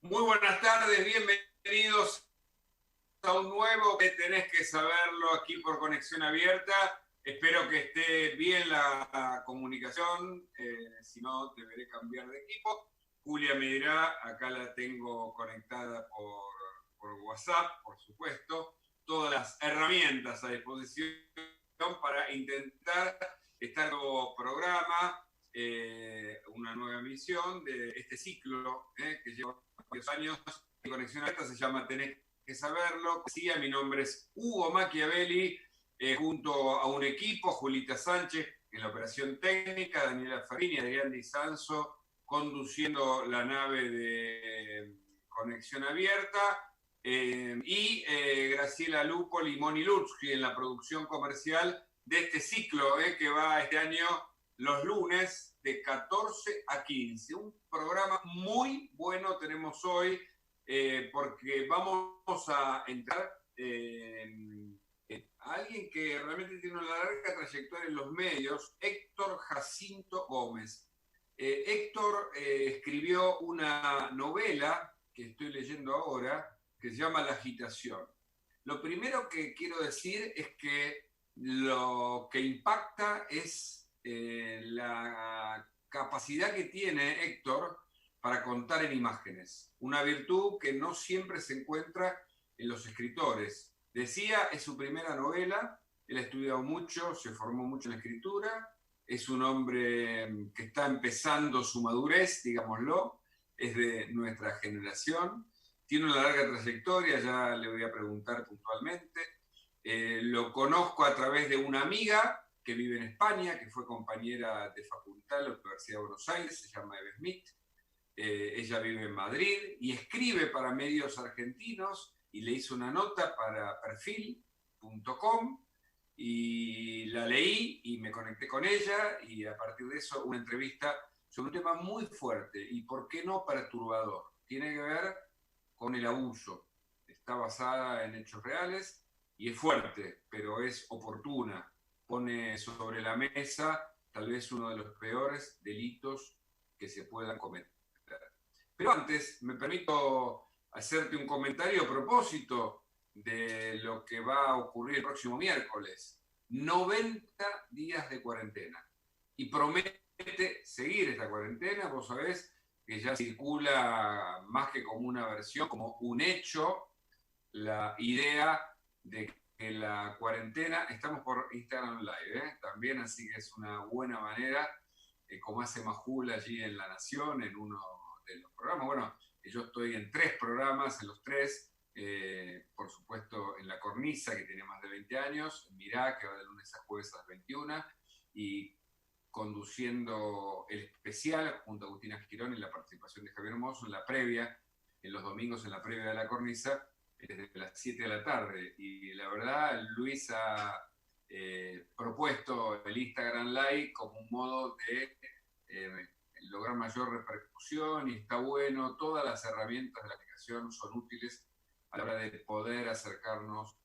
Muy buenas tardes, bienvenidos a un nuevo que tenés que saberlo aquí por Conexión Abierta. Espero que esté bien la comunicación, si no deberé cambiar de equipo. Julia me dirá, acá la tengo conectada por WhatsApp, por supuesto, todas las herramientas a disposición para intentar estar en nuevo programa, una nueva emisión de este ciclo que lleva varios años de Conexión Abierta, se llama Tenés que saberlo. Sí, mi nombre es Hugo Machiavelli, junto a un equipo, Julita Sánchez en la operación técnica, Daniela Farini, Adrián Di Sanso conduciendo la nave de Conexión Abierta, Graciela Lupo, Limón y Lutsky en la producción comercial de este ciclo que va este año los lunes de 14 a 15. Un programa muy bueno tenemos hoy porque vamos a entrar a alguien que realmente tiene una larga trayectoria en los medios, Héctor Jacinto Gómez. Héctor escribió una novela que estoy leyendo ahora que se llama La agitación. Lo primero que quiero decir es que lo que impacta es la capacidad que tiene Héctor para contar en imágenes, una virtud que no siempre se encuentra en los escritores. Decía, es su primera novela, él ha estudiado mucho, se formó mucho en la escritura, es un hombre que está empezando su madurez, digámoslo, es de nuestra generación, tiene una larga trayectoria, ya le voy a preguntar puntualmente. Lo conozco a través de una amiga que vive en España, que fue compañera de facultad en la Universidad de Buenos Aires, se llama Eve Smith. Ella vive en Madrid y escribe para medios argentinos y le hizo una nota para perfil.com y la leí y me conecté con ella y a partir de eso una entrevista sobre un tema muy fuerte y por qué no perturbador. Tiene que ver con el abuso. Está basada en hechos reales y es fuerte, pero es oportuna. Pone sobre la mesa tal vez uno de los peores delitos que se puedan cometer. Pero antes, me permito hacerte un comentario a propósito de lo que va a ocurrir el próximo miércoles. 90 días de cuarentena. Y promete seguir esta cuarentena, vos sabés que ya circula más que como una versión, como un hecho, la idea de que la cuarentena, estamos por Instagram Live, también, así que es una buena manera, como hace Majul allí en La Nación, en uno de los programas. Bueno, yo estoy en 3 programas, en los 3, por supuesto en La Cornisa, que tiene más de 20 años, en Mirá, que va de lunes a jueves a las 21, y conduciendo el especial junto a Agustina Girón en la participación de Javier Hermoso en la previa, en los domingos en la previa de La Cornisa, desde las 7 de la tarde. Y la verdad, Luis ha propuesto el Instagram Live como un modo de lograr mayor repercusión y está bueno. Todas las herramientas de la aplicación son útiles a la hora de poder acercarnos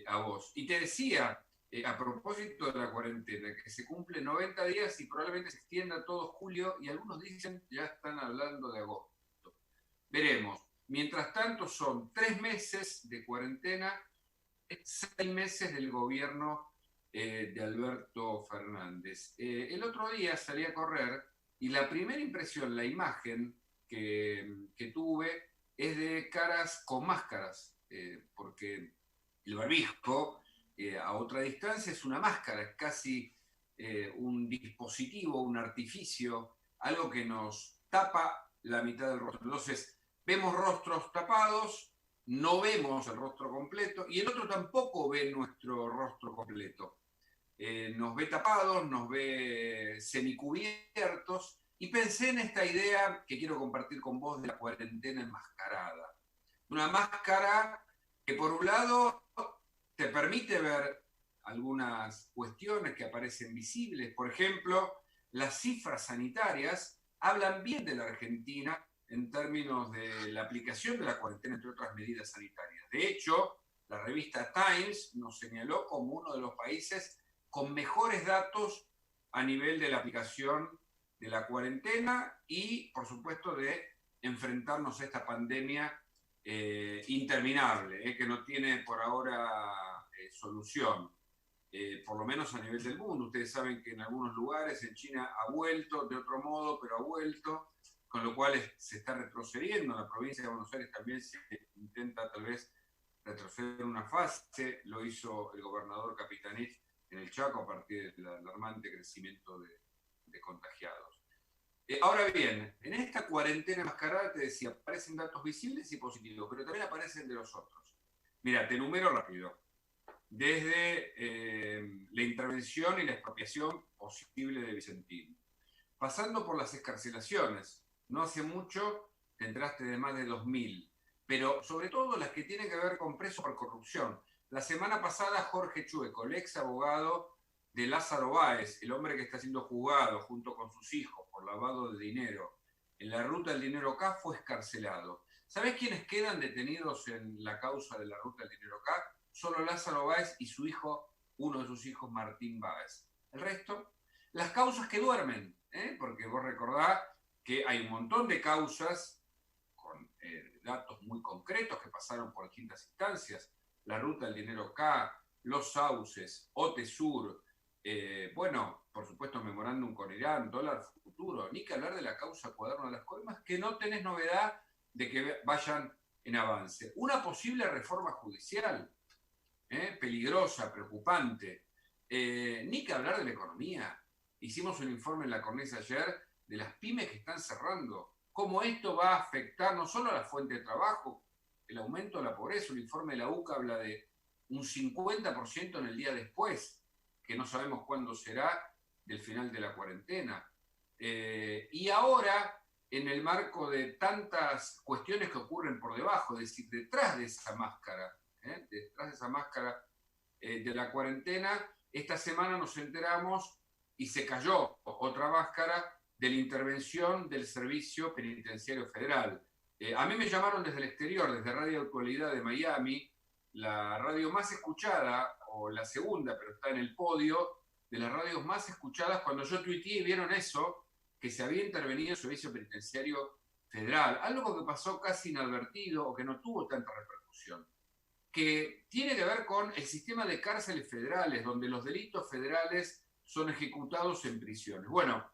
a vos. Y te decía, a propósito de la cuarentena, que se cumplen 90 días y probablemente se extienda todo julio y algunos dicen ya están hablando de agosto. Veremos. Mientras tanto son 3 meses de cuarentena, 6 meses del gobierno de Alberto Fernández. El otro día salí a correr y la primera impresión, la imagen que tuve es de caras con máscaras, porque el barbijo a otra distancia es una máscara, es casi un dispositivo, un artificio, algo que nos tapa la mitad del rostro. Entonces, vemos rostros tapados, no vemos el rostro completo y el otro tampoco ve nuestro rostro completo. Nos ve tapados, nos ve semicubiertos y pensé en esta idea que quiero compartir con vos de la cuarentena enmascarada. Una máscara que por un lado te permite ver algunas cuestiones que aparecen visibles. Por ejemplo, las cifras sanitarias hablan bien de la Argentina en términos de la aplicación de la cuarentena, entre otras medidas sanitarias. De hecho, la revista Times nos señaló como uno de los países con mejores datos a nivel de la aplicación de la cuarentena y, por supuesto, de enfrentarnos a esta pandemia interminable, que no tiene por ahora solución, por lo menos a nivel del mundo. Ustedes saben que en algunos lugares, en China ha vuelto de otro modo, pero ha vuelto, con lo cual se está retrocediendo. En la provincia de Buenos Aires también se intenta tal vez retroceder una fase, lo hizo el gobernador Capitanich en el Chaco a partir del alarmante crecimiento de contagiados. Ahora bien, en esta cuarentena enmascarada, te decía, aparecen datos visibles y positivos, pero también aparecen de los otros. Mira, te enumero rápido. Desde la intervención y la expropiación posible de Vicentín, pasando por las excarcelaciones. No hace mucho te enteraste de más de 2.000, pero sobre todo las que tienen que ver con presos por corrupción. La semana pasada Jorge Chueco, el ex abogado de Lázaro Báez, el hombre que está siendo juzgado junto con sus hijos por lavado de dinero en la ruta del dinero K, fue excarcelado. ¿Sabés quiénes quedan detenidos en la causa de la ruta del dinero K? Solo Lázaro Báez y su hijo, uno de sus hijos, Martín Báez. El resto, las causas que duermen, porque vos recordás que hay un montón de causas con datos muy concretos que pasaron por distintas instancias, la ruta del dinero K, los sauces, OTESUR, bueno, por supuesto, memorándum con Irán, dólar futuro, ni que hablar de la causa Cuaderno de las Coimas, que no tenés novedad de que vayan en avance. Una posible reforma judicial, peligrosa, preocupante, ni que hablar de la economía. Hicimos un informe en la Cornisa ayer de las pymes que están cerrando, cómo esto va a afectar no solo a la fuente de trabajo, el aumento de la pobreza. Un informe de la UCA habla de un 50% en el día después, que no sabemos cuándo será, del final de la cuarentena. Y ahora, en el marco de tantas cuestiones que ocurren por debajo, es decir, detrás de esa máscara, de la cuarentena, esta semana nos enteramos y se cayó otra máscara de la intervención del Servicio Penitenciario Federal. A mí me llamaron desde el exterior, desde Radio Actualidad de Miami, la radio más escuchada, o la segunda, pero está en el podio de las radios más escuchadas. Cuando yo tuiteé y vieron eso, que se había intervenido el Servicio Penitenciario Federal, algo que pasó casi inadvertido o que no tuvo tanta repercusión, que tiene que ver con el sistema de cárceles federales, donde los delitos federales son ejecutados en prisiones. Bueno,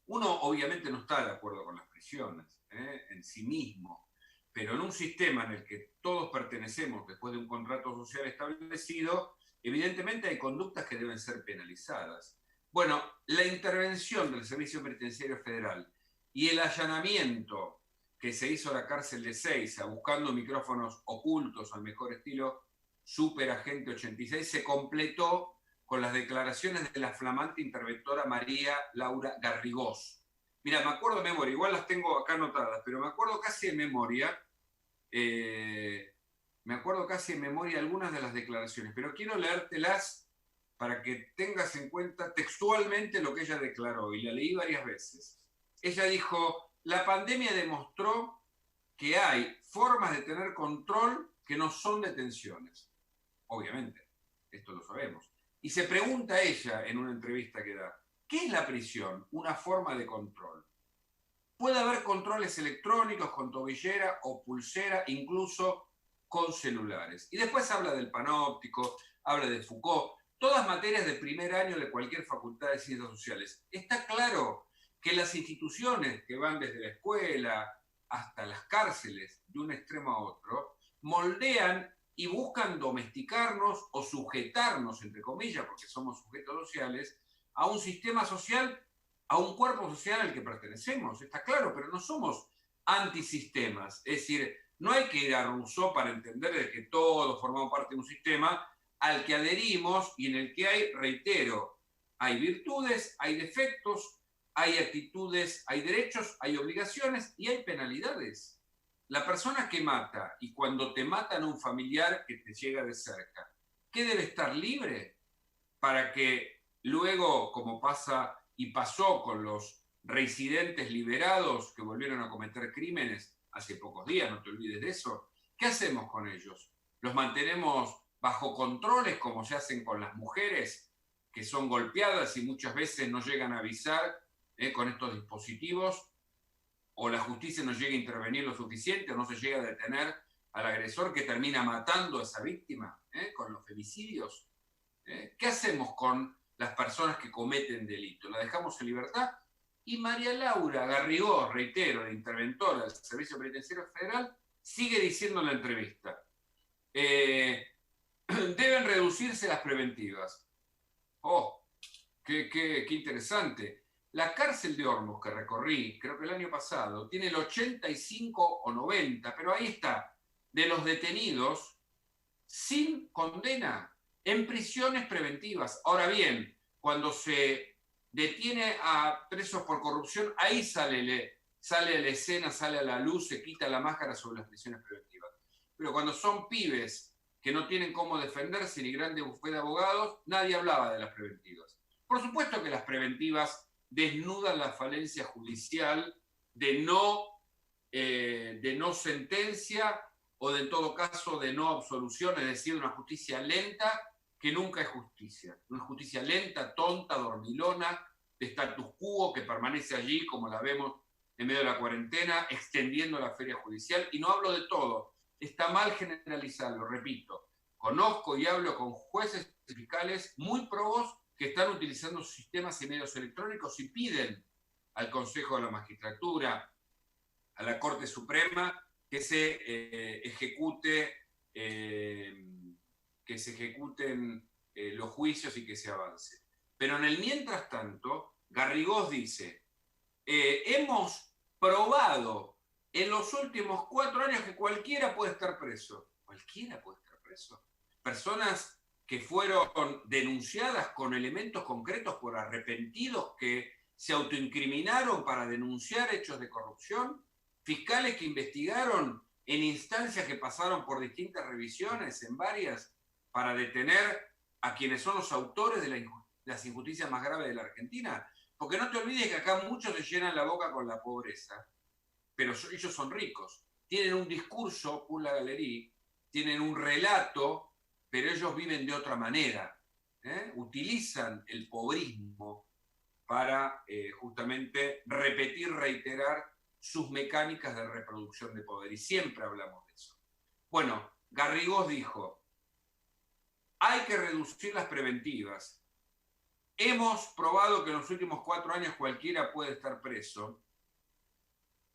uno obviamente no está de acuerdo con las prisiones en sí mismo, pero en un sistema en el que todos pertenecemos después de un contrato social establecido, evidentemente hay conductas que deben ser penalizadas. Bueno, la intervención del Servicio Penitenciario Federal y el allanamiento que se hizo a la cárcel de Seiza, buscando micrófonos ocultos al mejor estilo Super Agente 86, se completó con las declaraciones de la flamante interventora María Laura Garrigós. Mira, me acuerdo de memoria, igual las tengo acá anotadas, pero me acuerdo casi de memoria, algunas de las declaraciones, pero quiero leértelas para que tengas en cuenta textualmente lo que ella declaró, y la leí varias veces. Ella dijo: la pandemia demostró que hay formas de tener control que no son detenciones. Obviamente, esto lo sabemos. Y se pregunta ella en una entrevista que da: ¿qué es la prisión? Una forma de control. Puede haber controles electrónicos con tobillera o pulsera, incluso con celulares. Y después habla del panóptico, habla de Foucault, todas materias de primer año de cualquier facultad de ciencias sociales. Está claro que las instituciones que van desde la escuela hasta las cárceles, de un extremo a otro, moldean y buscan domesticarnos o sujetarnos, entre comillas, porque somos sujetos sociales, a un sistema social, a un cuerpo social al que pertenecemos. Está claro, pero no somos antisistemas. Es decir, no hay que ir a Rousseau para entender de que todos formamos parte de un sistema al que adherimos y en el que hay, reitero, hay virtudes, hay defectos, hay actitudes, hay derechos, hay obligaciones y hay penalidades. La persona que mata, y cuando te matan a un familiar que te llega de cerca, ¿qué debe estar libre? Para que luego, como pasa y pasó con los reincidentes liberados que volvieron a cometer crímenes hace pocos días, no te olvides de eso, ¿qué hacemos con ellos? ¿Los mantenemos bajo controles como se hacen con las mujeres que son golpeadas y muchas veces no llegan a avisar con estos dispositivos? o la justicia no llega a intervenir lo suficiente, o no se llega a detener al agresor que termina matando a esa víctima, con los femicidios. ¿Qué hacemos con las personas que cometen delito? ¿La dejamos en libertad? Y María Laura Garrigós, reitero, la interventora del Servicio Penitenciario Federal, sigue diciendo en la entrevista, deben reducirse las preventivas. Oh, qué interesante. La cárcel de Hornos que recorrí, creo que el año pasado, tiene el 85 o 90, pero ahí está, de los detenidos sin condena, en prisiones preventivas. Ahora bien, cuando se detiene a presos por corrupción, ahí sale a la escena, sale a la luz, se quita la máscara sobre las prisiones preventivas. Pero cuando son pibes que no tienen cómo defenderse ni grande bufete de abogados, nadie hablaba de las preventivas. Por supuesto que las preventivas desnudan la falencia judicial de no sentencia o de, en todo caso, de no absolución, es decir, una justicia lenta que nunca es justicia. Una justicia lenta, tonta, dormilona, de status quo que permanece allí, como la vemos en medio de la cuarentena, extendiendo la feria judicial. Y no hablo de todo. Está mal generalizarlo, repito. Conozco y hablo con jueces y fiscales muy probos que están utilizando sistemas y medios electrónicos y piden al Consejo de la Magistratura, a la Corte Suprema, que se ejecuten los juicios y que se avance. Pero en el mientras tanto, Garrigós dice, hemos probado en los últimos 4 años que cualquiera puede estar preso. Cualquiera puede estar preso. Personas que fueron denunciadas con elementos concretos por arrepentidos que se autoincriminaron para denunciar hechos de corrupción, fiscales que investigaron en instancias que pasaron por distintas revisiones, en varias, para detener a quienes son los autores de las injusticias más graves de la Argentina. Porque no te olvides que acá muchos se llenan la boca con la pobreza, pero ellos son ricos. Tienen un discurso, pour la galerie, tienen un relato, pero ellos viven de otra manera. Utilizan el pobrismo para justamente repetir, reiterar sus mecánicas de reproducción de poder. Y siempre hablamos de eso. Bueno, Garrigós dijo, hay que reducir las preventivas. Hemos probado que en los últimos 4 años cualquiera puede estar preso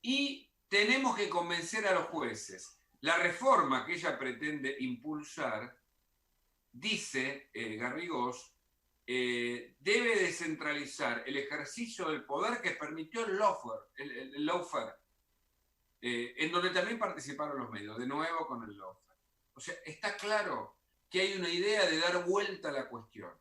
y tenemos que convencer a los jueces. La reforma que ella pretende impulsar, dice Garrigós, debe descentralizar el ejercicio del poder que permitió el lawfare, en donde también participaron los medios, de nuevo con el lawfare. O sea, está claro que hay una idea de dar vuelta a la cuestión.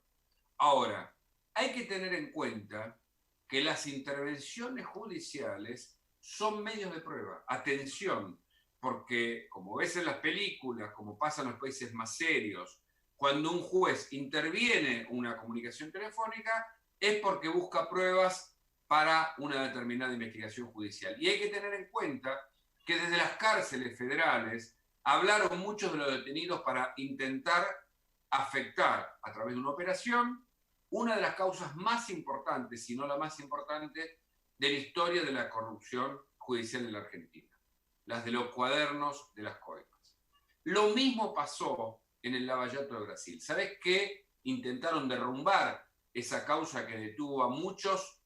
Ahora, hay que tener en cuenta que las intervenciones judiciales son medios de prueba. Atención, porque como ves en las películas, como pasa en los países más serios, cuando un juez interviene una comunicación telefónica es porque busca pruebas para una determinada investigación judicial. Y hay que tener en cuenta que desde las cárceles federales hablaron muchos de los detenidos para intentar afectar a través de una operación una de las causas más importantes, si no la más importante, de la historia de la corrupción judicial en la Argentina, las de los cuadernos de las coimas. Lo mismo pasó en el Lavallato de Brasil. ¿Sabés qué? Intentaron derrumbar esa causa que detuvo a muchos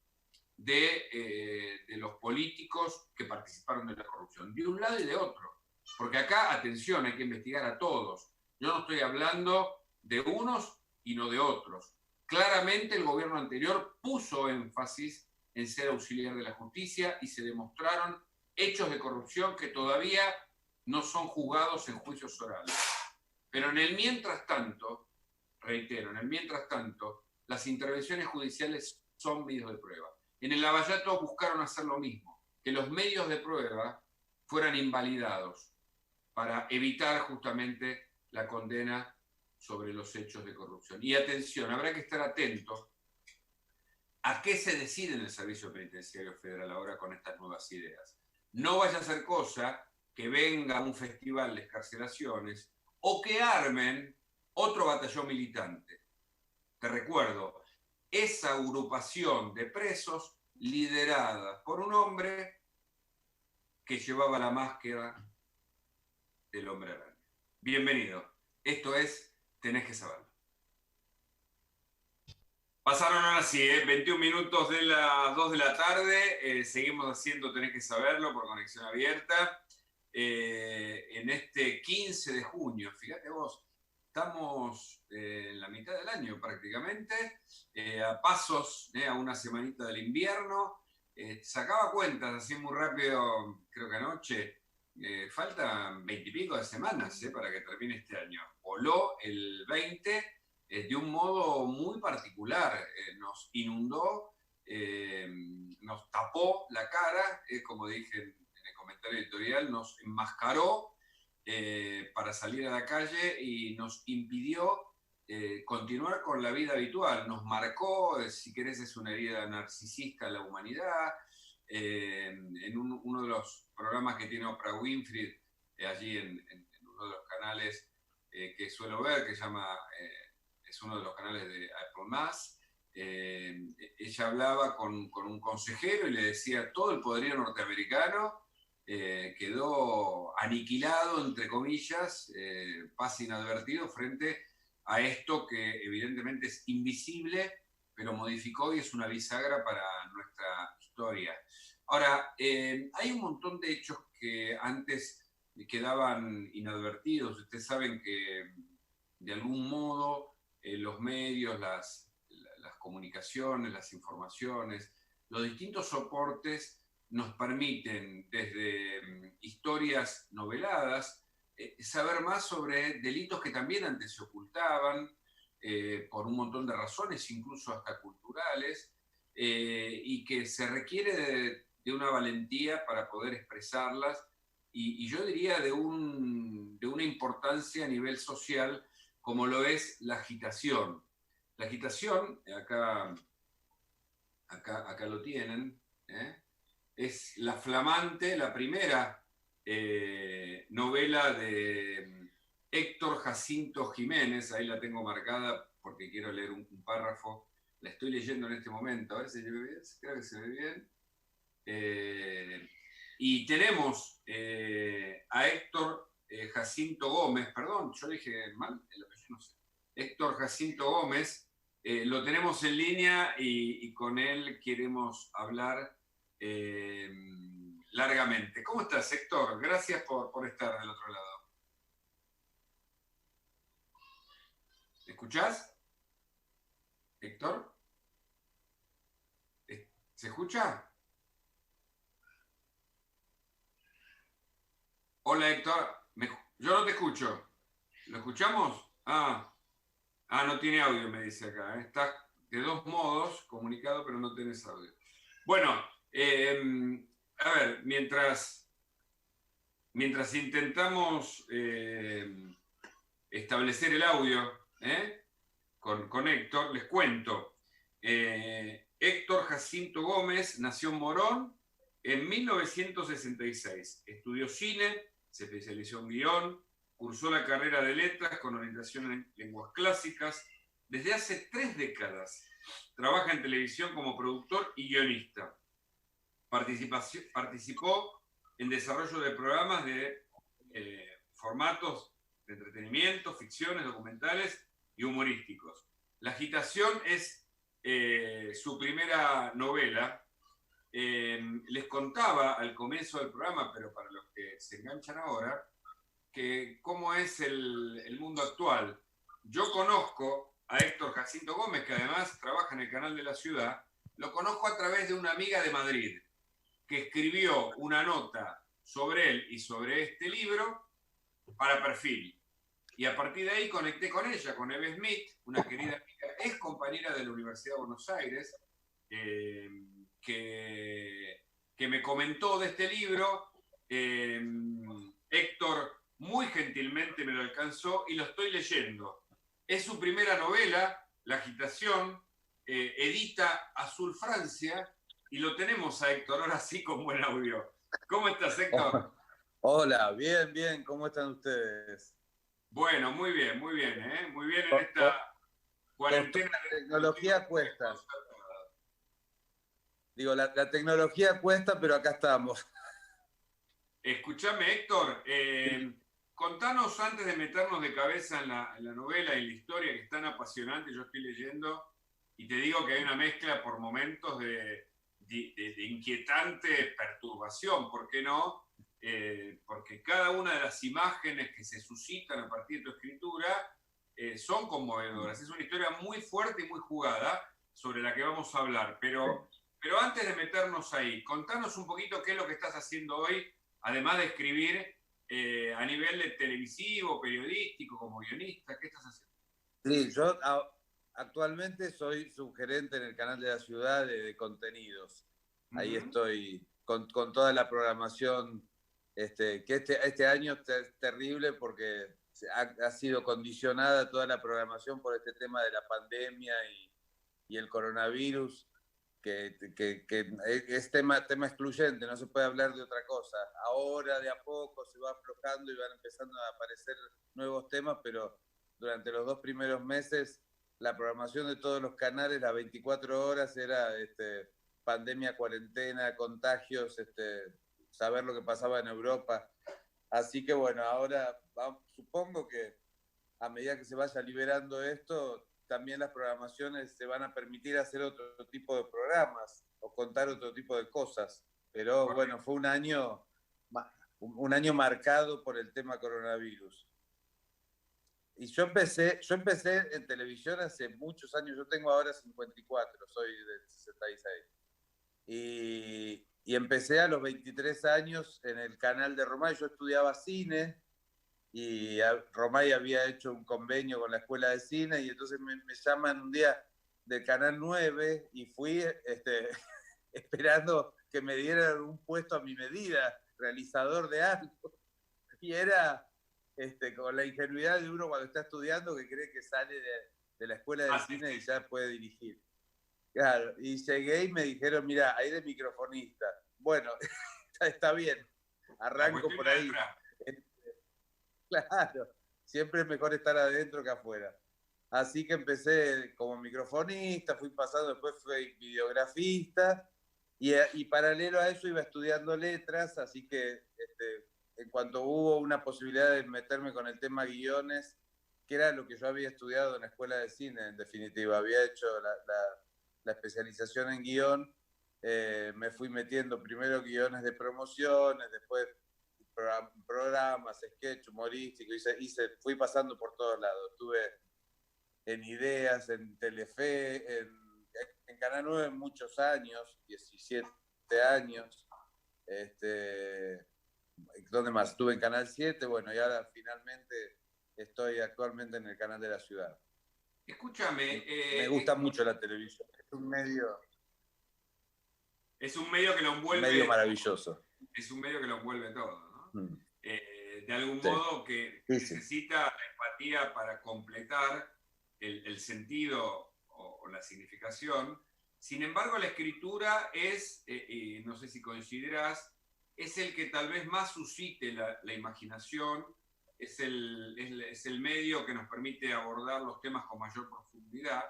de los políticos que participaron de la corrupción, de un lado y de otro. Porque acá, atención, hay que investigar a todos. Yo no estoy hablando de unos y no de otros. Claramente el gobierno anterior puso énfasis en ser auxiliar de la justicia y se demostraron hechos de corrupción que todavía no son juzgados en juicios orales. Pero en el mientras tanto, reitero, en el mientras tanto, las intervenciones judiciales son medios de prueba. En el Lavallato buscaron hacer lo mismo, que los medios de prueba fueran invalidados para evitar justamente la condena sobre los hechos de corrupción. Y atención, habrá que estar atentos a qué se decide en el Servicio Penitenciario Federal ahora con estas nuevas ideas. No vaya a ser cosa que venga un festival de excarcelaciones o que armen otro batallón militante. Te recuerdo, esa agrupación de presos liderada por un hombre que llevaba la máscara del Hombre Araña. Bienvenido. Esto es Tenés que Saberlo. Pasaron ahora sí, 21 minutos de las 2 de la tarde. Seguimos haciendo Tenés que Saberlo por conexión abierta. En este 15 de junio, fíjate vos, estamos en la mitad del año prácticamente, a pasos, a una semanita del invierno. Sacaba cuentas así muy rápido, creo que anoche. Faltan 20 y pico de semanas para que termine este año. Voló el 20 de un modo muy particular. Nos inundó, nos tapó la cara, como dije en el comentario editorial, nos enmascaró para salir a la calle y nos impidió continuar con la vida habitual. Nos marcó, si querés, es una herida narcisista a la humanidad. En uno de los programas que tiene Oprah Winfrey, allí en uno de los canales que suelo ver, que llama, es uno de los canales de Apple+, ella hablaba con un consejero y le decía, todo el poderío norteamericano quedó aniquilado, entre comillas, pasa inadvertido frente a esto que evidentemente es invisible, pero modificó y es una bisagra para nuestra historia. Ahora, hay un montón de hechos que antes quedaban inadvertidos. Ustedes saben que de algún modo los medios, las comunicaciones, las informaciones, los distintos soportes nos permiten, desde historias noveladas, saber más sobre delitos que también antes se ocultaban, por un montón de razones, incluso hasta culturales, y que se requiere de una valentía para poder expresarlas, y yo diría de una importancia a nivel social, como lo es la agitación. La agitación, acá lo tienen, es la flamante, la primera novela de Héctor Jacinto Jiménez. Ahí la tengo marcada porque quiero leer un párrafo. La estoy leyendo en este momento, a ver si se ve bien, creo que se ve bien. Y tenemos a Héctor Jacinto Gómez, perdón, yo dije mal el apellido, no sé. Héctor Jacinto Gómez, lo tenemos en línea y con él queremos hablar largamente. ¿Cómo estás, Héctor? Gracias por estar del otro lado. ¿Me escuchás, Héctor? ¿Se escucha? Hola, Héctor. Yo no te escucho. ¿Lo escuchamos? No tiene audio, me dice acá. Está de dos modos comunicado, pero no tenés audio. Bueno, a ver, mientras intentamos establecer el audio con Héctor, les cuento. Héctor Jacinto Gómez nació en Morón en 1966. Estudió cine, se especializó en guión, cursó la carrera de letras con orientación en lenguas clásicas. Desde hace 3 décadas trabaja en televisión como productor y guionista. Participó en desarrollo de programas de formatos de entretenimiento, ficciones, documentales y humorísticos. La agitación es su primera novela. Les contaba al comienzo del programa, pero para los que se enganchan ahora, que cómo es el mundo actual. Yo conozco a Héctor Jacinto Gómez, que además trabaja en el Canal de la Ciudad. Lo conozco a través de una amiga de Madrid, que escribió una nota sobre él y sobre este libro para Perfil. Y a partir de ahí conecté con ella, con Eve Smith, una querida amiga, ex compañera de la Universidad de Buenos Aires, que me comentó de este libro. Héctor muy gentilmente me lo alcanzó y lo estoy leyendo. Es su primera novela, La agitación, edita Azul Francia, y lo tenemos a Héctor, ahora sí con buen audio. ¿Cómo estás, Héctor? Hola, bien, ¿cómo están ustedes? Bueno, muy bien, muy bien en esta cuarentena. La tecnología cuesta. Digo, la tecnología cuesta, pero acá estamos. Escúchame, Héctor, contanos antes de meternos de cabeza en la novela y la historia que es tan apasionante, yo estoy leyendo y te digo que hay una mezcla por momentos de inquietante perturbación, ¿por qué no? Porque cada una de las imágenes que se suscitan a partir de tu escritura son conmovedoras. Es una historia muy fuerte y muy jugada sobre la que vamos a hablar, pero antes de meternos ahí, contanos un poquito qué es lo que estás haciendo hoy además de escribir a nivel de televisivo, periodístico, como guionista, ¿qué estás haciendo? Sí, yo actualmente soy subgerente en el canal de la ciudad de contenidos. Ahí Uh-huh. estoy con toda la programación, que este año es terrible porque ha sido condicionada toda la programación por este tema de la pandemia y el coronavirus, que es tema excluyente, no se puede hablar de otra cosa. Ahora de a poco se va aflojando y van empezando a aparecer nuevos temas, pero durante los 2 primeros meses la programación de todos los canales, las 24 horas, era pandemia, cuarentena, contagios, saber lo que pasaba en Europa. Así que bueno, ahora supongo que a medida que se vaya liberando esto, también las programaciones se van a permitir hacer otro tipo de programas o contar otro tipo de cosas. Pero bueno, fue un año marcado por el tema coronavirus. Y yo empecé en televisión hace muchos años, yo tengo ahora 54, soy del 66. Y empecé a los 23 años en el canal de Romay, yo estudiaba cine y Romay había hecho un convenio con la escuela de cine y entonces me llaman un día del Canal 9 y fui esperando que me dieran un puesto a mi medida, realizador de algo. Y era con la ingenuidad de uno cuando está estudiando que cree que sale de la escuela de Sí, cine y sí. ya puede dirigir. Claro, y llegué y me dijeron, mira, ahí de microfonista. Bueno, está bien, La arranco cuestión por era ahí. entrar. Claro, siempre es mejor estar adentro que afuera. Así que empecé como microfonista, fui pasando, después fui videografista y paralelo a eso iba estudiando letras, así que en cuanto hubo una posibilidad de meterme con el tema guiones, que era lo que yo había estudiado en la escuela de cine, en definitiva, había hecho la especialización en guión, me fui metiendo primero guiones de promociones, después programas, sketch, humorístico, fui pasando por todos lados. Estuve en Ideas, en Telefe, en Canal 9 muchos años, 17 años. ¿Dónde más? Estuve en Canal 7, bueno, y ahora finalmente estoy actualmente en el canal de la ciudad. Escúchame, Me gusta mucho la televisión, es un medio que lo un medio envuelve, maravilloso. es un medio que lo envuelve todo, ¿no? Mm. De algún Sí, modo que sí, sí. necesita la empatía para completar el sentido o la significación. Sin embargo, la escritura es, no sé si coincidirás, es el que tal vez más suscite la imaginación, es el medio que nos permite abordar los temas con mayor profundidad.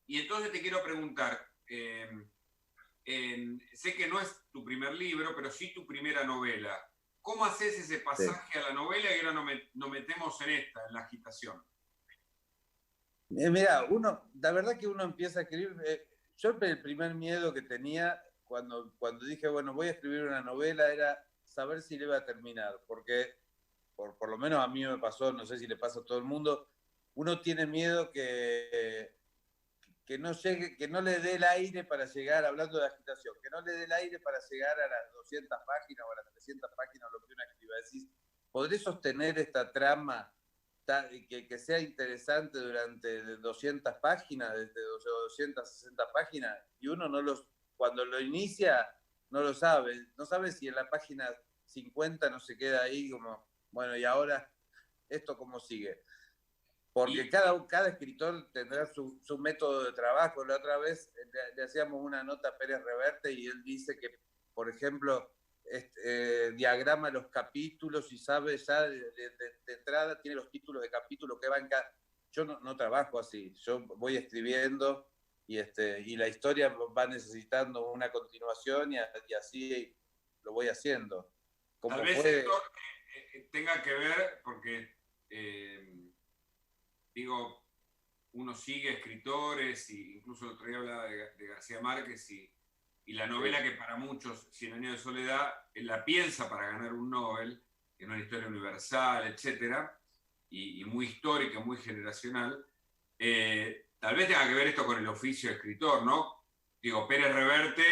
Y entonces te quiero preguntar, sé que no es tu primer libro, pero sí tu primera novela. ¿Cómo haces ese Sí. pasaje a la novela y ahora nos metemos en la agitación? Mira, la verdad que uno empieza a escribir. Yo el primer miedo que tenía cuando dije, bueno, voy a escribir una novela era saber si le iba a terminar, porque por lo menos a mí me pasó, no sé si le pasa a todo el mundo, uno tiene miedo que no llegue, que no le dé el aire para llegar, hablando de agitación, que no le dé el aire para llegar a las 200 páginas o a las 300 páginas, lo que uno escriba. Decís, ¿podré sostener esta trama que sea interesante durante 200 páginas, desde 260 páginas? Y uno cuando lo inicia, no lo sabe. No sabe si en la página 50 no se queda ahí como, bueno, y ahora esto cómo sigue. Porque Y, cada escritor tendrá su método de trabajo. La otra vez le hacíamos una nota a Pérez Reverte y él dice que, por ejemplo, diagrama los capítulos y sabe ya de entrada, tiene los títulos de capítulo que van cada... Yo no trabajo así, yo voy escribiendo y la historia va necesitando una continuación y así lo voy haciendo. Tal como vez, puede... Héctor, tenga que ver porque, digo, uno sigue escritores, y incluso el otro día hablaba de García Márquez, y la novela que para muchos, Cien años de soledad, la piensa para ganar un Nobel, que es una historia universal, etcétera, y muy histórica, muy generacional. Tal vez tenga que ver esto con el oficio de escritor, ¿no? Digo, Pérez Reverte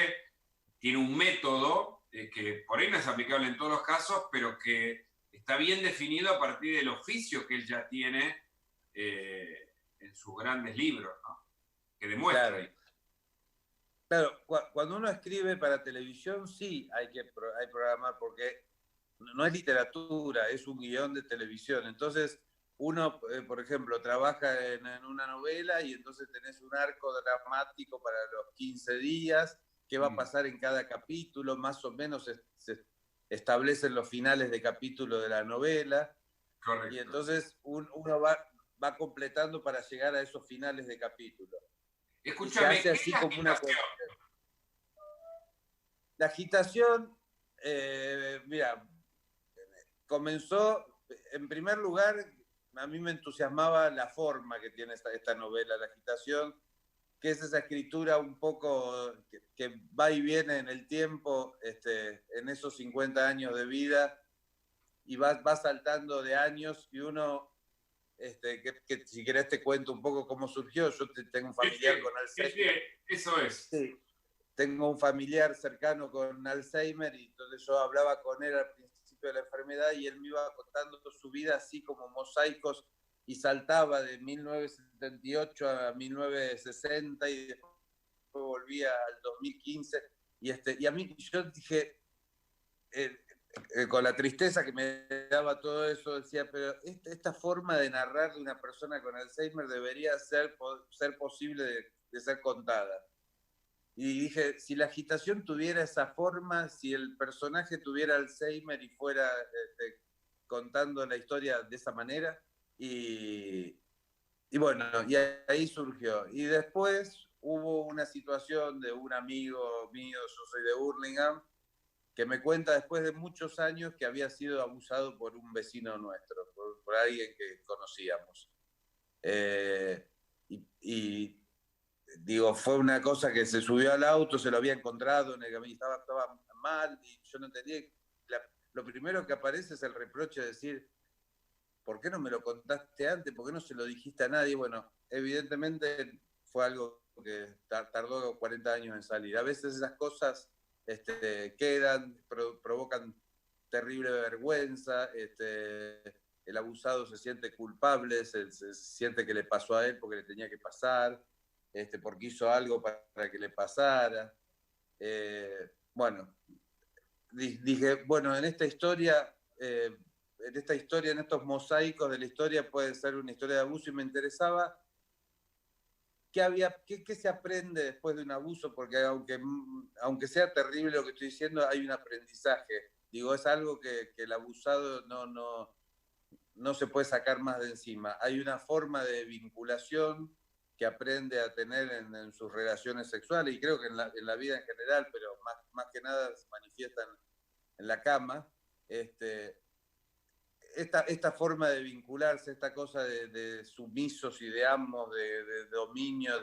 tiene un método que por ahí no es aplicable en todos los casos, pero que está bien definido a partir del oficio que él ya tiene en sus grandes libros, ¿no? Que demuestra Claro, ahí. claro, cuando uno escribe para televisión sí hay programar porque no es literatura, es un guión de televisión. Entonces, uno, por ejemplo, trabaja en una novela y entonces tenés un arco dramático para los 15 días, qué va a pasar en cada capítulo, más o menos se establecen los finales de capítulo de la novela, y Correcto. entonces uno va completando para llegar a esos finales de capítulo. Y se Escúchame, hace ¿qué es así la como una... agitación? La agitación, mira, comenzó, en primer lugar, a mí me entusiasmaba la forma que tiene esta novela, La agitación, que es esa escritura un poco que va y viene en el tiempo, en esos 50 años de vida, y va saltando de años, y uno, que si querés te cuento un poco cómo surgió. Yo tengo un Sí, familiar con sí, Alzheimer. eso es. Sí, tengo un familiar cercano con Alzheimer, y entonces yo hablaba con él al principio de la enfermedad y él me iba contando su vida así como mosaicos, y saltaba de 1978 a 1960 y después volvía al 2015. Y a mí yo dije, eh, con la tristeza que me daba todo eso, decía, pero esta forma de narrar de una persona con Alzheimer debería ser posible de ser contada. Y dije, si la agitación tuviera esa forma, si el personaje tuviera Alzheimer y fuera contando la historia de esa manera, y, y bueno, y ahí surgió. Y después hubo una situación de un amigo mío, yo soy de Hurlingham, que me cuenta después de muchos años que había sido abusado por un vecino nuestro, por alguien que conocíamos. Y digo, fue una cosa que se subió al auto, se lo había encontrado en el camino, estaba mal, y yo no entendía. Lo primero que aparece es el reproche de decir, ¿por qué no me lo contaste antes? ¿Por qué no se lo dijiste a nadie? Bueno, evidentemente fue algo que tardó 40 años en salir. A veces esas cosas quedan, provocan terrible vergüenza, el abusado se siente culpable, se siente que le pasó a él porque le tenía que pasar, porque hizo algo para que le pasara. Bueno, dije, bueno, en estos mosaicos de la historia puede ser una historia de abuso, y me interesaba qué se aprende después de un abuso, porque aunque sea terrible lo que estoy diciendo, hay un aprendizaje. Digo, es algo que el abusado no se puede sacar más de encima. Hay una forma de vinculación que aprende a tener en sus relaciones sexuales, y creo que en la vida en general, pero más que nada se manifiesta en la cama. Esta forma de vincularse, esta cosa de sumisos y de amos, de dominio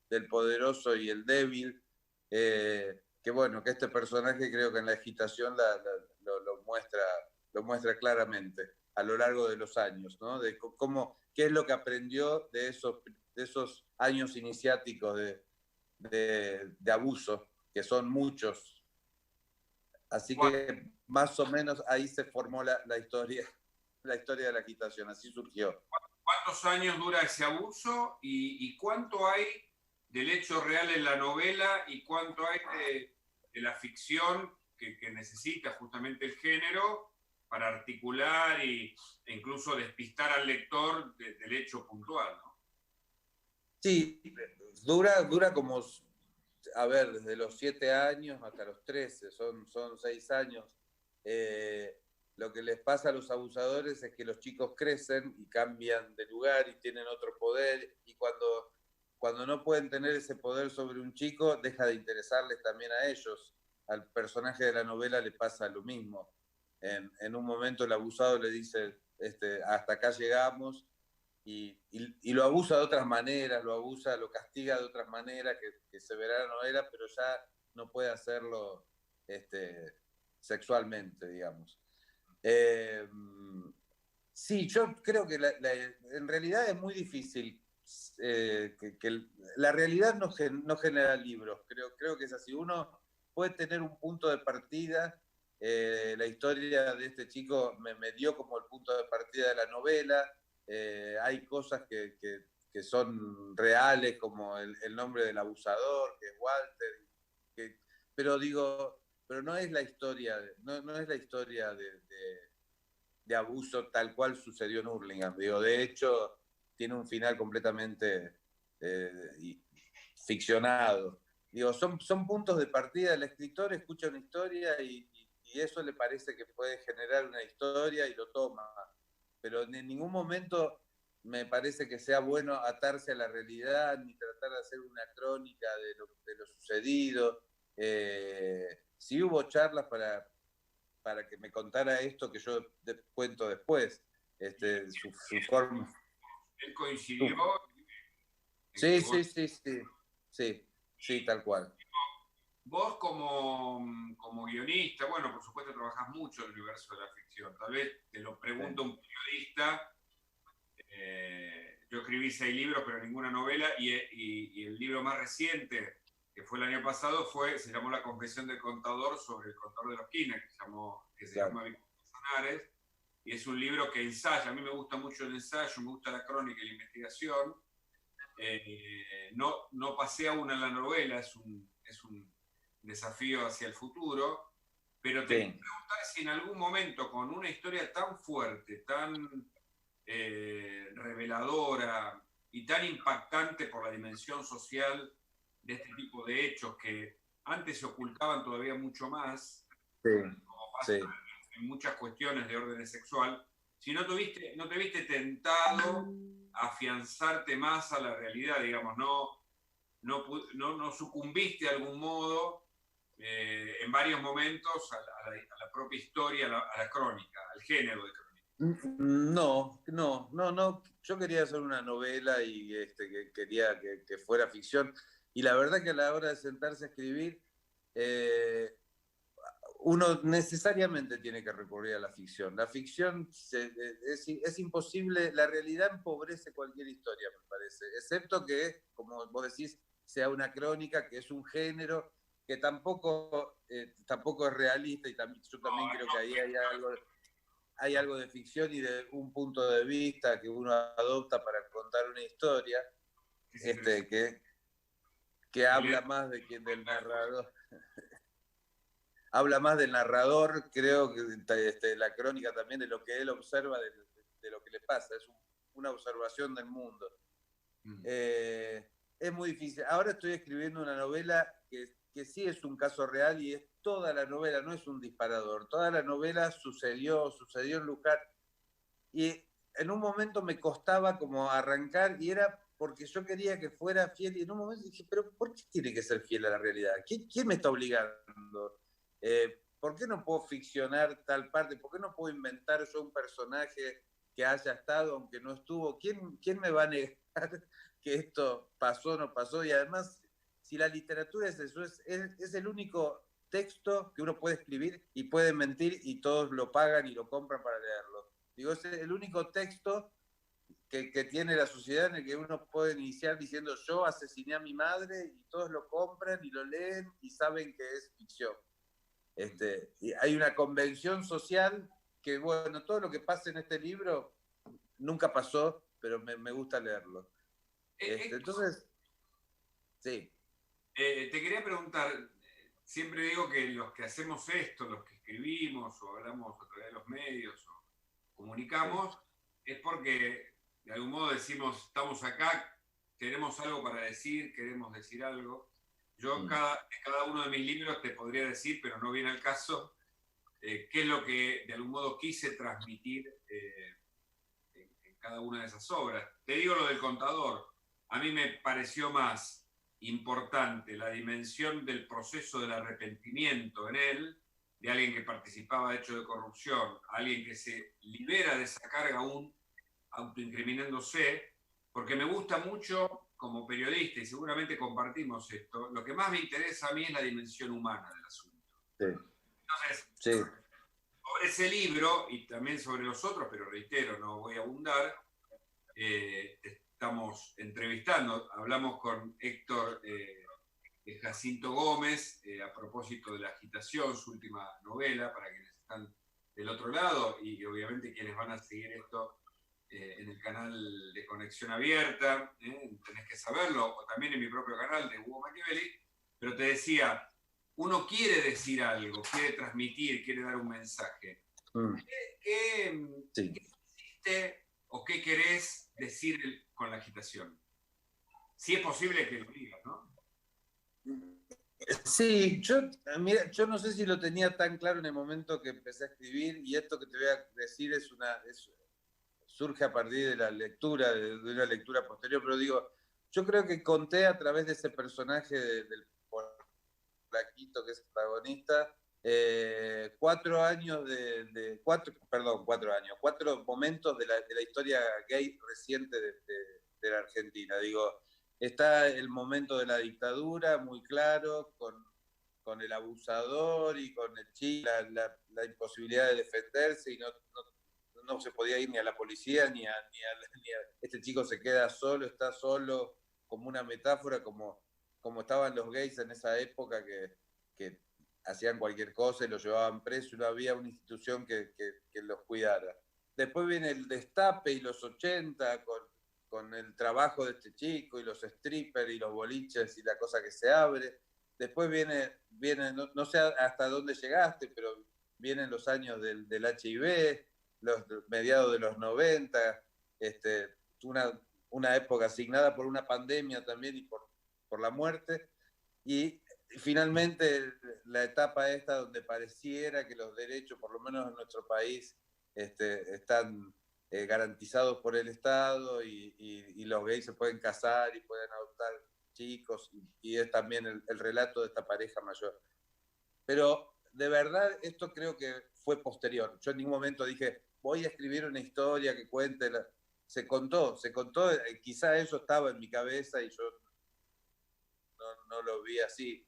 del poderoso y el débil, que bueno, que este personaje creo que en la agitación lo muestra claramente a lo largo de los años, ¿no? De qué es lo que aprendió de esos años iniciáticos de abuso, que son muchos. Así que más o menos ahí se formó la historia de la agitación, así surgió. ¿Cuántos años dura ese abuso y cuánto hay del hecho real en la novela y cuánto hay de la ficción que necesita justamente el género para articular e incluso despistar al lector del hecho puntual, ¿no? Sí, dura como, a ver, desde los 7 años hasta los 13, son 6 años. Lo que les pasa a los abusadores es que los chicos crecen y cambian de lugar y tienen otro poder, y cuando no pueden tener ese poder sobre un chico, deja de interesarles también a ellos. Al personaje de la novela le pasa lo mismo. en un momento el abusado le dice, hasta acá llegamos, y lo abusa de otras maneras, lo castiga de otras maneras, que Severano no era, pero ya no puede hacerlo sexualmente, digamos. Sí, yo creo que en realidad es muy difícil, la realidad no genera libros, creo que es así. Uno puede tener un punto de partida, la historia de este chico me dio como el punto de partida de la novela, hay cosas que son reales, como el nombre del abusador, que es Walter, que, pero digo, pero no es la historia, no es la historia de abuso tal cual sucedió en Hurlingham. Digo, de hecho, tiene un final completamente ficcionado. Digo, son puntos de partida. El escritor escucha una historia y eso le parece que puede generar una historia y lo toma. Pero en ningún momento me parece que sea bueno atarse a la realidad ni tratar de hacer una crónica de lo sucedido. Sí hubo charlas para que me contara esto que yo cuento después, su forma. Él coincidió en que Sí, vos, sí, sí, sí, sí, sí, tal cual. vos como guionista, bueno, por supuesto trabajás mucho en el universo de la ficción, tal vez te lo pregunta Sí, un periodista. Yo escribí 6 libros, pero ninguna novela, y el libro más reciente, que fue el año pasado, se llamó La confesión del contador, sobre el contador de los Quines, que se claro. llama Víctor Manzanares, y es un libro que ensaya. A mí me gusta mucho el ensayo, me gusta la crónica y la investigación. No pasé aún a la novela, es un desafío hacia el futuro, pero te quiero Sí. preguntar si en algún momento, con una historia tan fuerte, tan reveladora y tan impactante por la dimensión social de este tipo de hechos, que antes se ocultaban todavía mucho más, Sí, como pasa sí. en muchas cuestiones de orden sexual, si no te viste tentado a afianzarte más a la realidad, digamos, no sucumbiste de algún modo en varios momentos a la propia historia, a la crónica, al género de crónica. No, no, no, no. Yo quería hacer una novela y quería que fuera ficción. Y la verdad que a la hora de sentarse a escribir, eh, uno necesariamente tiene que recurrir a la ficción. La ficción es imposible, la realidad empobrece cualquier historia, me parece, excepto que, como vos decís, sea una crónica, que es un género, que tampoco es realista, y yo también creo que ahí hay algo de ficción y de un punto de vista que uno adopta para contar una historia, Sí, sí, pero este, que, que el habla más del narrador. Habla más del narrador, creo que la crónica también de lo que él observa, de lo que le pasa, es una observación del mundo. Eh, es muy difícil. Ahora estoy escribiendo una novela que sí es un caso real y es toda la novela, no es un disparador. Toda la novela sucedió en Luján y en un momento me costaba como arrancar y era porque yo quería que fuera fiel y en un momento dije, pero ¿por qué tiene que ser fiel a la realidad? ¿Quién me está obligando? ¿Por qué no puedo ficcionar tal parte? ¿Por qué no puedo inventar yo un personaje que haya estado aunque no estuvo? ¿Quién me va a negar que esto pasó o no pasó? Y además, si la literatura es eso, es el único texto que uno puede escribir y puede mentir y todos lo pagan y lo compran para leerlo. Digo, es el único texto que tiene la sociedad en el que uno puede iniciar diciendo yo asesiné a mi madre y todos lo compran y lo leen y saben que es ficción. Y hay una convención social que, bueno, todo lo que pasa en este libro nunca pasó, pero me gusta leerlo. Entonces, sí. Te quería preguntar, siempre digo que los que hacemos esto, los que escribimos o hablamos a través de los medios o Sí. comunicamos, es porque de algún modo decimos, estamos acá, tenemos algo para decir, queremos decir algo. Yo en Mm. cada uno de mis libros te podría decir, pero no viene al caso, qué es lo que de algún modo quise transmitir en cada una de esas obras. Te digo lo del contador. A mí me pareció más importante la dimensión del proceso del arrepentimiento en él, de alguien que participaba de hechos de corrupción, a alguien que se libera de esa carga aún autoincriminándose, porque me gusta mucho como periodista, y seguramente compartimos esto, lo que más me interesa a mí es la dimensión humana del asunto. Sí. Entonces, Sí. sobre ese libro, y también sobre los otros, pero reitero, no voy a abundar, estamos entrevistando, hablamos con Héctor Jacinto Gómez, a propósito de La Agitación, su última novela, para quienes están del otro lado, y obviamente quienes van a seguir esto en el canal de Conexión Abierta, tenés que saberlo, o también en mi propio canal de Hugo Machiavelli, pero te decía, uno quiere decir algo, quiere transmitir, quiere dar un mensaje. ¿Qué hiciste o qué querés decir con La Agitación? Si es posible que lo digas, ¿no? Sí, mira, yo no sé si lo tenía tan claro en el momento que empecé a escribir, y esto que te voy a decir surge a partir de la lectura, de una lectura posterior, pero digo, yo creo que conté a través de ese personaje del Polaquito, que es el protagonista, 4 años cuatro momentos de la historia gay reciente de la Argentina. Digo, está el momento de la dictadura, muy claro, con el abusador y con el chico, la imposibilidad de defenderse, y no se podía ir ni a la policía, ni a este chico se queda solo, está solo, como una metáfora, como estaban los gays en esa época que hacían cualquier cosa y los llevaban presos, y no había una institución que los cuidara. Después viene el destape y los 80 con el trabajo de este chico y los strippers y los boliches y la cosa que se abre. Después viene no sé hasta dónde llegaste, pero vienen los años del HIV, los mediados de los 90, una época asignada por una pandemia también y por la muerte, y finalmente la etapa esta donde pareciera que los derechos, por lo menos en nuestro país, están garantizados por el Estado, y los gays se pueden casar y pueden adoptar chicos, y es también el relato de esta pareja mayor. Pero de verdad esto creo que fue posterior. Yo en ningún momento dije, voy a escribir una historia que cuente. Se contó, quizá eso estaba en mi cabeza y yo no lo vi así.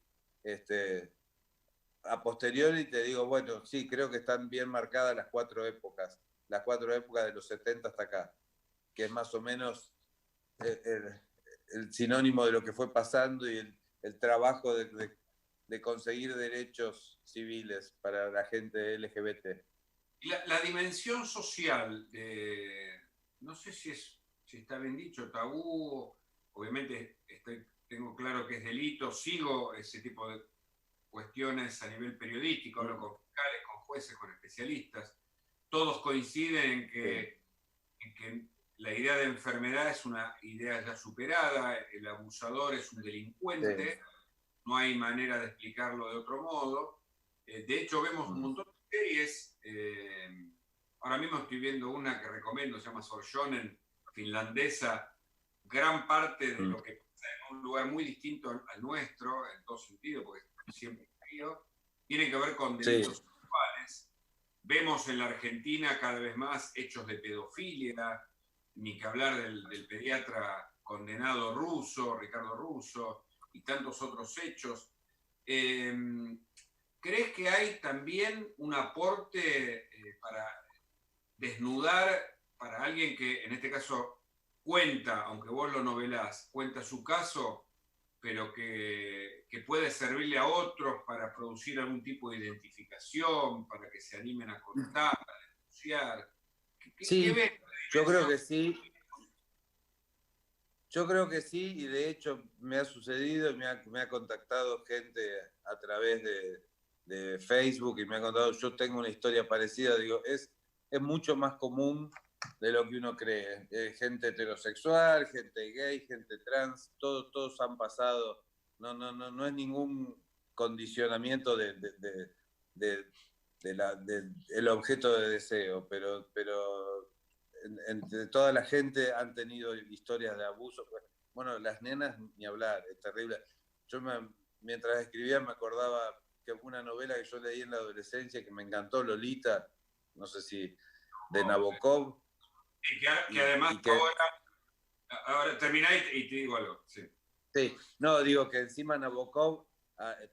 A posteriori te digo, bueno, sí, creo que están bien marcadas las 4 épocas de los 70 hasta acá, que es más o menos el sinónimo de lo que fue pasando, y el trabajo de conseguir derechos civiles para la gente LGBT. La dimensión social, no sé si está bien dicho, tabú, obviamente tengo claro que es delito, sigo ese tipo de cuestiones a nivel periodístico, hablo con fiscales, con jueces, con especialistas, todos coinciden en que la idea de enfermedad es una idea ya superada, el abusador es un delincuente, sí. No hay manera de explicarlo de otro modo. De hecho, vemos un montón de series. Ahora mismo estoy viendo una que recomiendo, se llama Sorjonen, finlandesa. Gran parte de lo que pasa en un lugar muy distinto al nuestro, en todo sentido, porque siempre frío, tiene que ver con delitos sexuales. Vemos en la Argentina cada vez más hechos de pedofilia, ni que hablar del pediatra condenado Russo, Ricardo Russo, y tantos otros hechos. ¿Crees que hay también un aporte para desnudar para alguien que en este caso cuenta, aunque vos lo novelás, cuenta su caso, pero que puede servirle a otros para producir algún tipo de identificación, para que se animen a contar, a denunciar? Sí, ¿qué ves? Yo creo que sí. Yo creo que sí, y de hecho me ha sucedido, me ha contactado gente a través de Facebook, y me ha contado, yo tengo una historia parecida, digo, es mucho más común de lo que uno cree. Gente heterosexual, gente gay, gente trans, todos han pasado, no es ningún condicionamiento del objeto de deseo, pero entre toda la gente han tenido historias de abuso. Bueno, las nenas ni hablar, es terrible. Yo mientras escribía me acordaba que una novela que yo leí en la adolescencia que me encantó, Lolita, no sé si, de Nabokov. Y que además y que, ahora terminá y te digo algo. Sí. sí, no, digo que encima Nabokov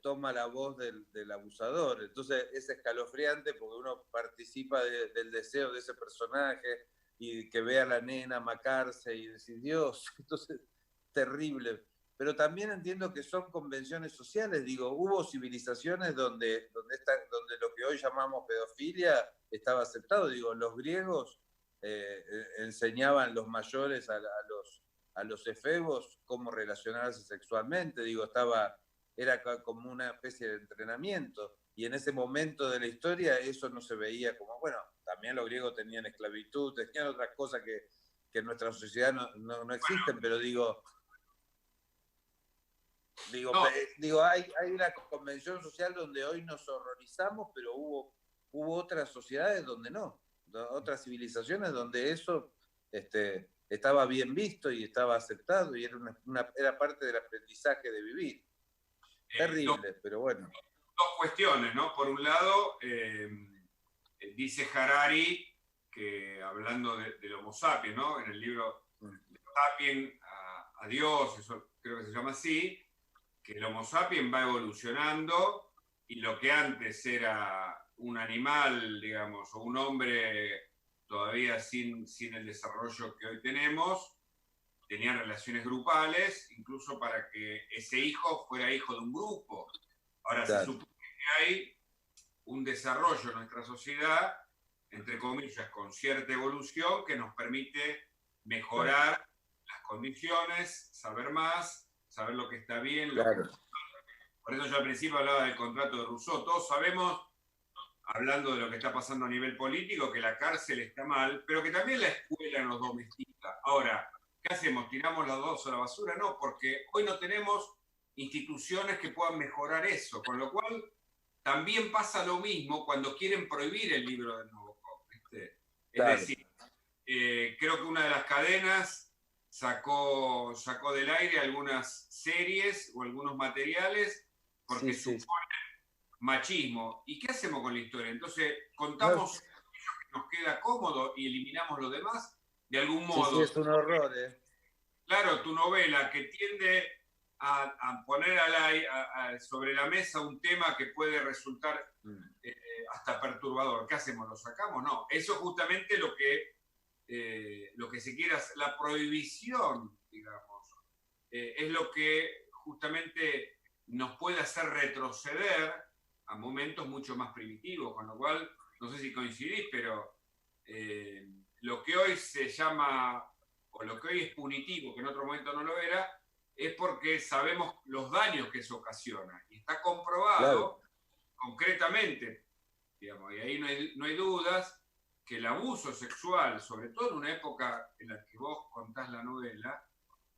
toma la voz del abusador, entonces es escalofriante porque uno participa del deseo de ese personaje y que ve a la nena macarse y decir, Dios, entonces terrible. Pero también entiendo que son convenciones sociales, digo, hubo civilizaciones donde lo que hoy llamamos pedofilia estaba aceptado, digo, los griegos enseñaban los mayores a los efebos cómo relacionarse sexualmente, digo, era como una especie de entrenamiento, y en ese momento de la historia eso no se veía como, bueno, también los griegos tenían esclavitud, tenían otras cosas que en nuestra sociedad no existen, pero No, hay una convención social donde hoy nos horrorizamos, pero hubo otras sociedades donde no, otras civilizaciones donde eso estaba bien visto y estaba aceptado y era parte del aprendizaje de vivir. Terrible, pero bueno. dos cuestiones, ¿no? Por un lado, dice Harari, que hablando del Homo sapiens, ¿no? En el libro de Sapiens a Dios, eso creo que se llama así, que el Homo sapiens va evolucionando y lo que antes era un animal, digamos, o un hombre todavía sin el desarrollo que hoy tenemos, tenían relaciones grupales, incluso para que ese hijo fuera hijo de un grupo. Ahora se supone que hay un desarrollo en nuestra sociedad, entre comillas, con cierta evolución que nos permite mejorar las condiciones, saber más, saber lo que está bien. Claro. Por eso yo al principio hablaba del contrato de Rousseau. Todos sabemos, hablando de lo que está pasando a nivel político, que la cárcel está mal, pero que también la escuela nos domestica. Ahora, ¿qué hacemos? ¿Tiramos las dos a la basura? No, porque hoy no tenemos instituciones que puedan mejorar eso, con lo cual también pasa lo mismo cuando quieren prohibir el libro de Nabokov, ¿viste? Es decir, creo que una de las cadenas sacó del aire algunas series o algunos materiales porque suponen machismo. ¿Y qué hacemos con la historia? Entonces, contamos aquello que nos queda cómodo y eliminamos lo demás de algún modo. Sí, es un horror, Claro, tu novela que tiende a poner sobre la mesa un tema que puede resultar hasta perturbador. ¿Qué hacemos? ¿Lo sacamos? No. Eso es justamente lo que se quiere hacer, la prohibición, digamos, es lo que justamente nos puede hacer retroceder a momentos mucho más primitivos, con lo cual, no sé si coincidís, pero lo que hoy se llama, o lo que hoy es punitivo, que en otro momento no lo era, es porque sabemos los daños que eso ocasiona. Y está comprobado concretamente, digamos, y ahí no hay dudas, que el abuso sexual, sobre todo en una época en la que vos contás la novela,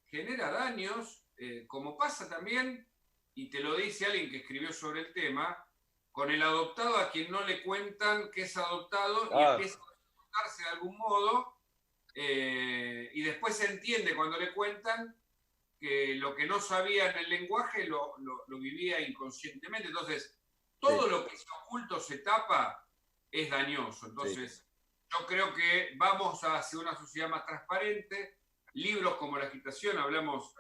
genera daños, como pasa también, y te lo dice alguien que escribió sobre el tema, con el adoptado a quien no le cuentan que es adoptado y empieza a comportarse de algún modo, y después se entiende cuando le cuentan que lo que no sabía en el lenguaje lo vivía inconscientemente. Entonces, todo lo que es oculto se tapa es dañoso. Entonces, yo creo que vamos hacia una sociedad más transparente. Libros como La Agitación, hablamos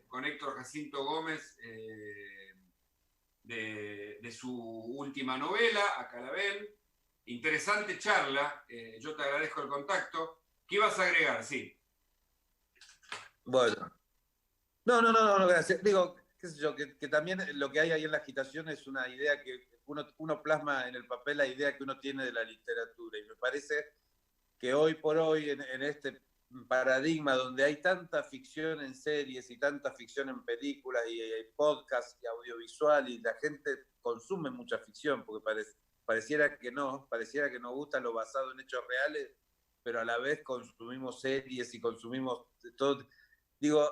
con Héctor Jacinto Gómez de su última novela, Acá la ven. Interesante charla, yo te agradezco el contacto. ¿Qué ibas a agregar? Sí. Bueno. No, gracias. Digo, qué sé yo, que también lo que hay ahí en La Agitación es una idea que uno plasma en el papel la idea que uno tiene de la literatura. Y me parece que hoy por hoy, en este paradigma donde hay tanta ficción en series y tanta ficción en películas y podcast y audiovisual y la gente consume mucha ficción porque pareciera que nos gusta lo basado en hechos reales, pero a la vez consumimos series y consumimos todo. Digo,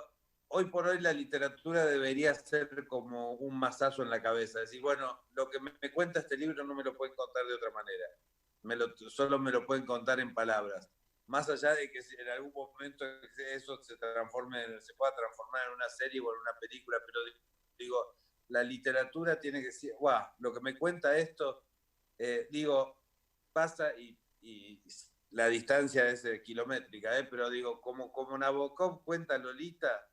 hoy por hoy la literatura debería ser como un mazazo en la cabeza. Decir, bueno, lo que me cuenta este libro no me lo pueden contar de otra manera. Solo me lo pueden contar en palabras. Más allá de que en algún momento eso se pueda transformar en una serie o en una película, pero digo, la literatura tiene que decir, guau, lo que me cuenta esto, digo, pasa y la distancia es kilométrica, pero digo, como Nabokov cuenta Lolita,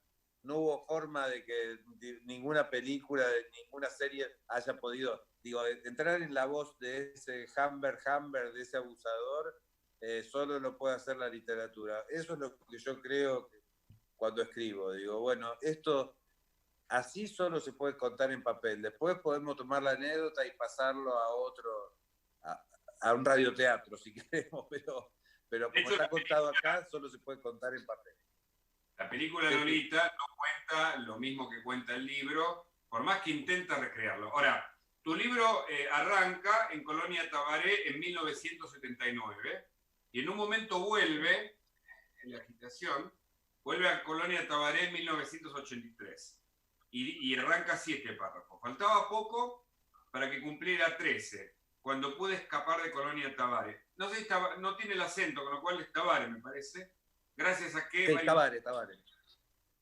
no hubo forma de que ninguna película, de ninguna serie haya podido, digo, entrar en la voz de ese Humbert, de ese abusador, solo lo puede hacer la literatura. Eso es lo que yo creo cuando escribo. Digo, bueno, esto así solo se puede contar en papel. Después podemos tomar la anécdota y pasarlo a otro, a un radioteatro, si queremos, pero como está contado acá, solo se puede contar en papel. La película Lolita no cuenta lo mismo que cuenta el libro, por más que intenta recrearlo. Ahora, tu libro arranca en Colonia Tabaré en 1979 y en un momento vuelve, en la agitación, vuelve a Colonia Tabaré en 1983 y arranca 7 párrafos. Faltaba poco para que cumpliera 13, cuando pude escapar de Colonia Tabaré. No sé si no tiene el acento, con lo cual es Tabaré, me parece. Gracias a que sí, Tabaré.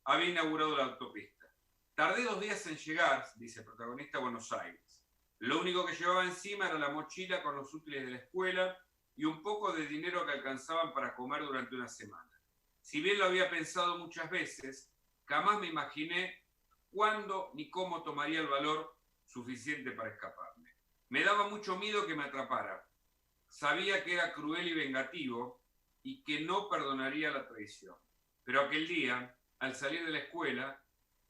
Había inaugurado la autopista. Tardé 2 días en llegar, dice el protagonista, a Buenos Aires. Lo único que llevaba encima era la mochila con los útiles de la escuela y un poco de dinero que alcanzaban para comer durante una semana. Si bien lo había pensado muchas veces, jamás me imaginé cuándo ni cómo tomaría el valor suficiente para escaparme. Me daba mucho miedo que me atrapara. Sabía que era cruel y vengativo y que no perdonaría la traición. Pero aquel día, al salir de la escuela,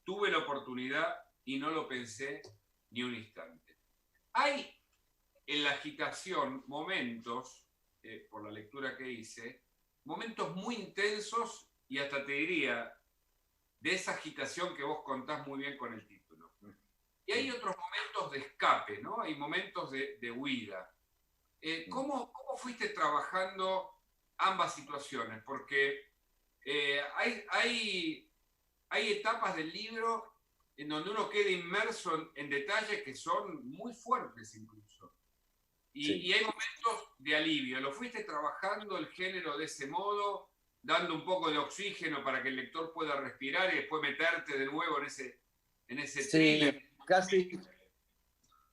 tuve la oportunidad y no lo pensé ni un instante. Hay en la agitación momentos, por la lectura que hice, momentos muy intensos y hasta te diría, de esa agitación que vos contás muy bien con el título. Y hay otros momentos de escape, ¿no? Hay momentos de huida. ¿Cómo fuiste trabajando ambas situaciones? Porque hay etapas del libro en donde uno queda inmerso en detalles que son muy fuertes incluso. Y hay momentos de alivio. ¿Lo fuiste trabajando el género de ese modo, dando un poco de oxígeno para que el lector pueda respirar y después meterte de nuevo en ese thriller?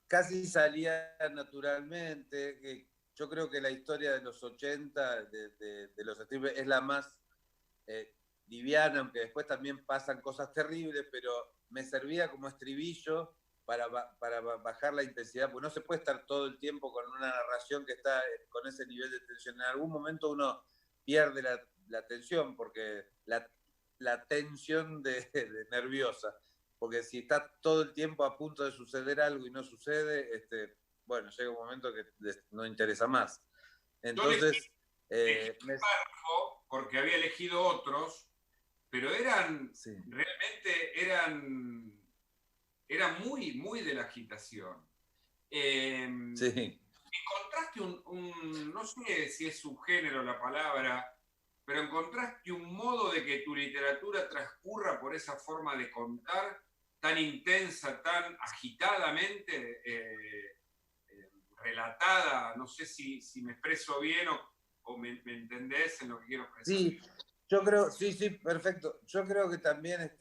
Casi salía naturalmente. Yo creo que la historia de los 80, de los strippers, es la más liviana, aunque después también pasan cosas terribles, pero me servía como estribillo para bajar la intensidad, porque no se puede estar todo el tiempo con una narración que está con ese nivel de tensión. En algún momento uno pierde la tensión, porque la tensión de nerviosa, porque si está todo el tiempo a punto de suceder algo y no sucede, bueno, llega un momento que no interesa más. Entonces, porque había elegido otros, pero realmente eran muy, muy de la agitación. Encontraste no sé si es subgénero la palabra, pero encontraste un modo de que tu literatura transcurra por esa forma de contar tan intensa, tan agitadamente relatada. No sé si me expreso bien o me entendés en lo que quiero expresar. Sí, yo creo, sí, perfecto. Yo creo que también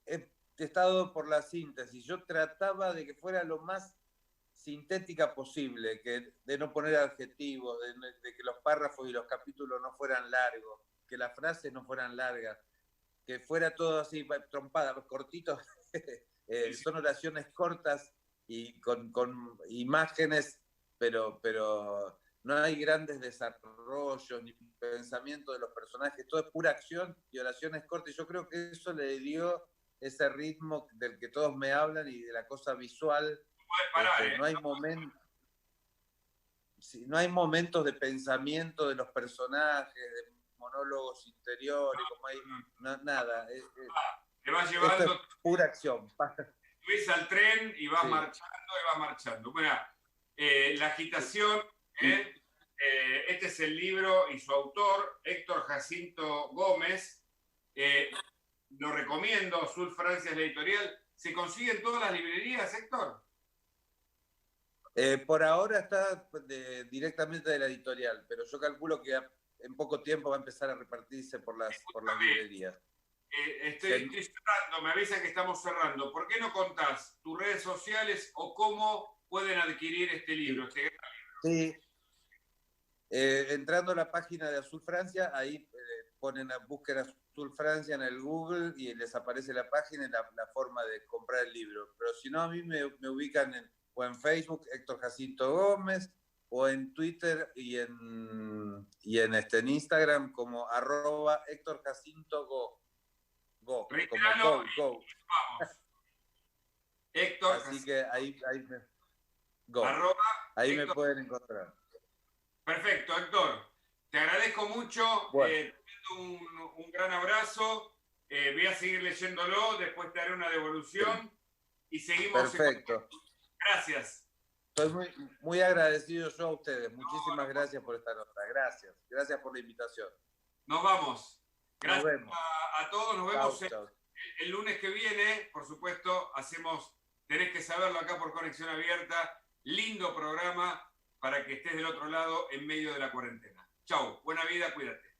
he estado por la síntesis. Yo trataba de que fuera lo más sintética posible, de no poner adjetivos, de que los párrafos y los capítulos no fueran largos, que las frases no fueran largas, que fuera todo así, trompada, cortitos. Son oraciones cortas y con imágenes, pero no hay grandes desarrollos ni pensamiento de los personajes, todo es pura acción y oraciones cortas. Y yo creo que eso le dio ese ritmo del que todos me hablan y de la cosa visual. No hay momentos de pensamiento de los personajes, de monólogos interiores, nada. Te vas llevando. Es pura acción. Subís al tren y vas marchando. Bueno, la agitación. Este es el libro y su autor, Héctor Jacinto Gómez. Lo recomiendo, Azul Francia es la editorial. ¿Se consigue en todas las librerías, Héctor? Por ahora está directamente de la editorial, pero yo calculo que en poco tiempo va a empezar a repartirse por las librerías. Estoy cerrando, me avisan que estamos cerrando. ¿Por qué no contás tus redes sociales o cómo pueden adquirir este libro? Sí, entrando a la página de Azul Francia, ahí ponen a busquen Azul Francia en el Google y les aparece la página y la forma de comprar el libro. Pero si no, a mí me ubican o en Facebook, Héctor Jacinto Gómez, o en Twitter en Instagram como @Héctor Jacinto Go, como Reiteralo go. vamos. Héctor Así Jacinto, que ahí me Héctor. pueden encontrar. Perfecto, Héctor. Te agradezco mucho. Bueno. Te mando un gran abrazo. Voy a seguir leyéndolo, después te haré una devolución y seguimos. Perfecto. Gracias. Estoy muy agradecido yo a ustedes. Muchísimas gracias por esta nota. Gracias. Gracias por la invitación. Nos vamos. Gracias Nos vemos. a todos. Nos vemos Chau. el lunes que viene. Por supuesto, tenés que saberlo acá por Conexión Abierta. Lindo programa para que estés del otro lado en medio de la cuarentena. Chau. Buena vida. Cuídate.